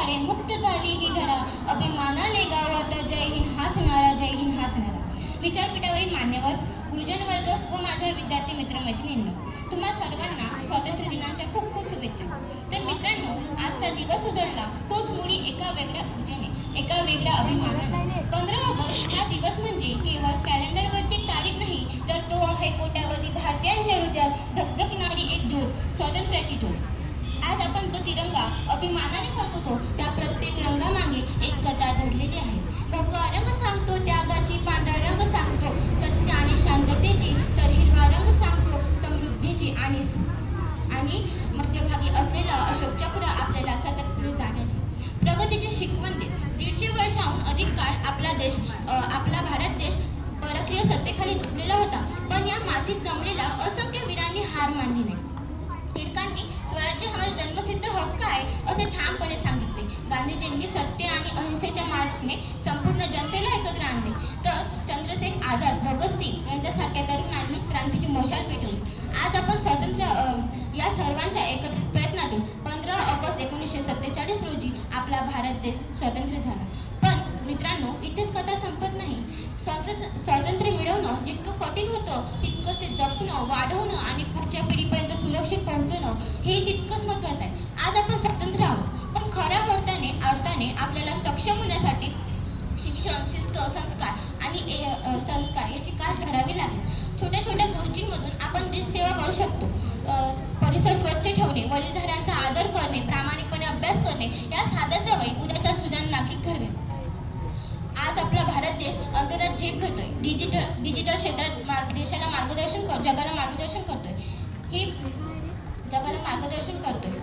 सारे मुक्त झाली ही धरा, अभिमानाने गावात जय हिंद हाच नारा, जय हिंद हाच नारा. विचारपीठावरील मान्यवर, गुरुजन वर्ग व माझ्या विद्यार्थी मित्रमैत्रिणींनो, तुम्हा सर्वांना स्वातंत्र्य दिनाच्या खूप खूप शुभेच्छा. तर मित्रांनो, आजचा दिवस उजळला तोच मुळी एका वेगळ्या ऊर्जेने, एका वेगळ्या अभिमानाने. 15 ऑगस्ट हा दिवस म्हणजे केवळ कॅलेंडरवरची तारीख नाही, तर तो आहे कोट्यावधी भारतीयांच्या हृदयात धगधगणारी एक ज्योत, स्वातंत्र्याची ज्योत. आज आपण जो तिरंगा अभिमानाने फडकवतो त्या प्रत्येक रंगामागे एक कथा दडलेली आहे. भगवा रंग सांगतो त्यागाची, पांढरा रंग सांगतो सत्य आणि शांततेची, तर हिरवा रंग सांगतो समृद्धीची आणि मध्यभागी असलेला अशोक चक्र आपल्याला सतत पुढे जाण्याची प्रगतीची शिकवण दे. 150 वर्षाहून अधिक काळ आपला भारत देश परकीय सत्तेखाली दबलेला होता, पण या मातीत जमलेल्या असंख्य वीरांनी हार मानली नाही. टिळकांनी स्वराज्य हा जन्मसिद्ध हक्क आहे असे ठामपणे सांगितले. गांधीजींनी सत्य आणि अहिंसेच्या मार्गाने संपूर्ण जनतेला एकत्र आणले, तर चंद्रशेखर आझाद, भगतसिंग यांच्यासारख्या तरुणांनी क्रांतीची मशाल पेटवली. आज आपण स्वातंत्र्य या सर्वांच्या एकत्रित प्रयत्नातून 15 ऑगस्ट 1947 रोजी आपला भारत देश स्वतंत्र झाला. पण मित्रांनो, इथेच कथा संपत नाही. स्वातंत्र्य मिळवणं जितकं कठीण होतं, तितकंच ते जपणं, वाढवणं आणि पुढच्या पिढीपर्यंत सुरक्षित पोहोचवणं हे तितकंच महत्त्वाचं आहे. आज आपण स्वतंत्र आहोत, पण खऱ्या अर्थाने आपल्याला सक्षम होण्यासाठी शिक्षण, शिस्त, संस्कार याची कास धरावी लागेल. छोट्या छोट्या गोष्टींमधून आपण देशसेवा करू शकतो. परिसर स्वच्छ ठेवणे, वडीलधाऱ्यांचा आदर करणे, प्रामाणिकपणे अभ्यास करणे या साध्या सवयी उद्याचा सुजाण नागरिक घडवेल. आज आपला भारत देश अंतराळात झेप घेतोय, डिजिटल क्षेत्रात देशाला जगाला मार्गदर्शन करतोय.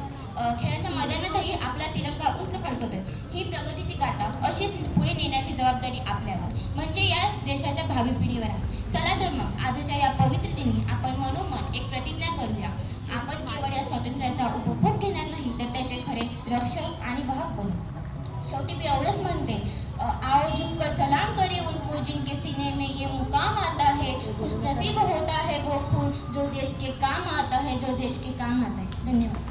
खेळाच्या मैदानातही आपला तिरंगा उंच फडकवतोय. ही प्रगतीची गाथा अशीच पुढे नेण्याची जबाबदारी आपल्यावर, म्हणजे या देशाच्या भावी पिढीवर आहे. चला तर मग आजच्या या पवित्र दिनी आपण मनोमन एक प्रतिज्ञा करूया. आपण केवळ या स्वातंत्र्याचा उपभोग घेणार नाही, तर त्याचे खरे रक्षक आणि वाहक बनू. शेवटी मी एवढंच म्हणते, आओ झुककर सलाम करे उनको जिनके सीने में ये मुकाम आता है, खुशनसीब होता है वो खून जो देश के काम आता है, जो देश के काम आता है. धन्यवाद.